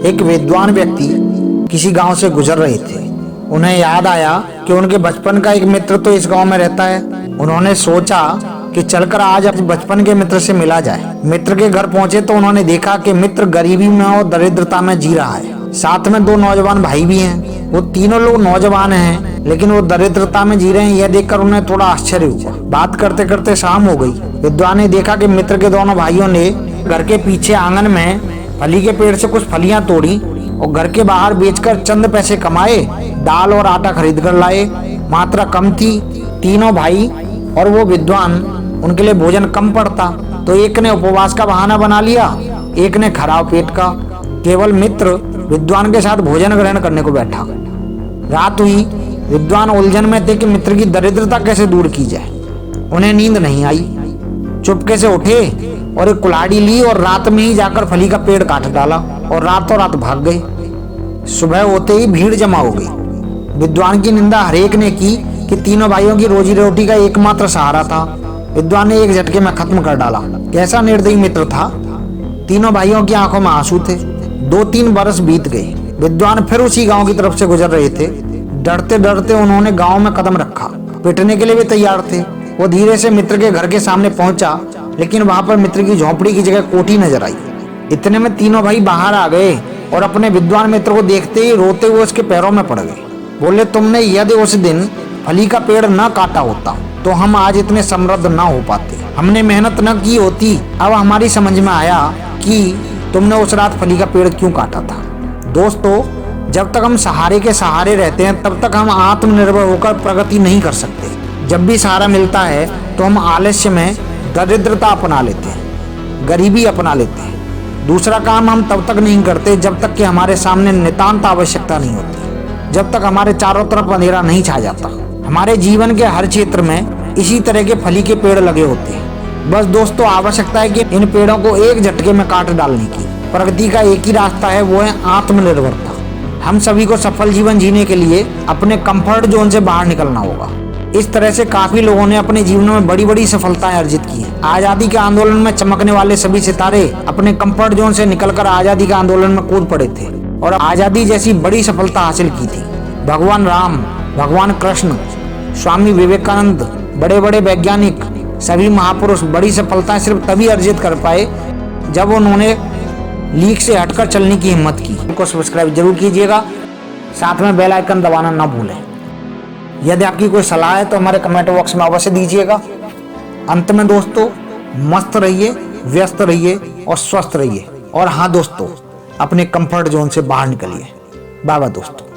एक विद्वान व्यक्ति किसी गांव से गुजर रहे थे। उन्हें याद आया कि उनके बचपन का एक मित्र तो इस गांव में रहता है। उन्होंने सोचा कि चलकर आज अपने बचपन के मित्र से मिला जाए। मित्र के घर पहुंचे तो उन्होंने देखा कि मित्र गरीबी में और दरिद्रता में जी रहा है। साथ में दो नौजवान भाई भी हैं। वो तीनों लोग नौजवान हैं, लेकिन वो दरिद्रता में जी रहे हैं। यह देखकर उन्हें थोड़ा आश्चर्य हुआ। बात करते करते शाम हो गई। विद्वान ने देखा कि मित्र के दोनों भाइयों ने घर के पीछे आंगन में फली के पेड़ से कुछ फलियां तोड़ी और घर के बाहर बेचकर चंद पैसे कमाए। दाल और आटा खरीद कर लाए। मात्रा कम थी। तीनों भाई और वो विद्वान, उनके लिए भोजन कम पड़ता, तो एक ने उपवास का बहाना बना लिया, एक ने खराब पेट का। केवल मित्र विद्वान के साथ भोजन ग्रहण करने को बैठा। रात हुई। विद्वान उलझन में थे कि मित्र की दरिद्रता कैसे दूर की जाए। उन्हें नींद नहीं आई। चुपके से उठे और एक कुल्हाड़ी ली और रात में ही जाकर फली का पेड़ काट डाला और रातों रात भाग गए। सुबह होते ही भीड़ जमा हो गई। विद्वान की निंदा हरेक ने की कि तीनों भाइयों की रोजी रोटी का एकमात्र सहारा था। विद्वान ने एक झटके में खत्म कर डाला। कैसा निर्दयी मित्र था। तीनों भाइयों की आंखों में आंसू थे। 2-3 बरस बीत गए। विद्वान फिर उसी गांव की तरफ से गुजर रहे थे। डरते डरते उन्होंने गांव में कदम रखा। पिटने के लिए भी तैयार थे। वो धीरे से मित्र के घर के सामने पहुंचा, लेकिन वहां पर मित्र की झोंपड़ी की जगह कोठी नजर आई। इतने में तीनों भाई बाहर आ गए और अपने विद्वान मित्र को देखते ही रोते हुए उसके पैरों में पड़ गए। बोले, तुमने यदि उस दिन फली का पेड़ न काटा होता तो हम आज इतने समृद्ध न हो पाते। हमने मेहनत न की होती। अब हमारी समझ में आया कि तुमने उस रात फली का पेड़ क्यों काटा था। दोस्तों, जब तक हम सहारे के सहारे रहते हैं तब तक हम आत्मनिर्भर होकर प्रगति नहीं कर सकते। जब भी सहारा मिलता है तो हम आलस्य में दरिद्रता अपना लेते हैं, गरीबी अपना लेते हैं। दूसरा काम हम तब तक नहीं करते जब तक कि हमारे सामने नितांत आवश्यकता नहीं होती, जब तक हमारे चारों तरफ अंधेरा नहीं छा जाता। हमारे जीवन के हर क्षेत्र में इसी तरह के फली के पेड़ लगे होते हैं। बस दोस्तों, आवश्यकता है कि इन पेड़ों को एक झटके में काट डालने की। प्रगति का एक ही रास्ता है, वो है आत्मनिर्भरता। हम सभी को सफल जीवन जीने के लिए अपने कंफर्ट जोन से बाहर निकलना होगा। इस तरह से काफी लोगों ने अपने जीवनों में बड़ी बड़ी सफलताएं अर्जित की हैं। आजादी के आंदोलन में चमकने वाले सभी सितारे अपने कंफर्ट जोन से निकलकर आजादी के आंदोलन में कूद पड़े थे और आजादी जैसी बड़ी सफलता हासिल की थी। भगवान राम, भगवान कृष्ण, स्वामी विवेकानंद, बड़े बड़े वैज्ञानिक, सभी महापुरुष बड़ी सफलताएं सिर्फ तभी अर्जित कर पाए जब उन्होंने लीक से हटकर चलने की हिम्मत की। उनको सब्सक्राइब जरूर कीजिएगा, साथ में बेल आइकन दबाना ना भूलें। यदि आपकी कोई सलाह है तो हमारे कमेंट बॉक्स में अवश्य दीजिएगा। अंत में दोस्तों, मस्त रहिए, व्यस्त रहिए और स्वस्थ रहिए। और हाँ दोस्तों, अपने कंफर्ट जोन से बाहर निकलिए। बाय बाय दोस्तों।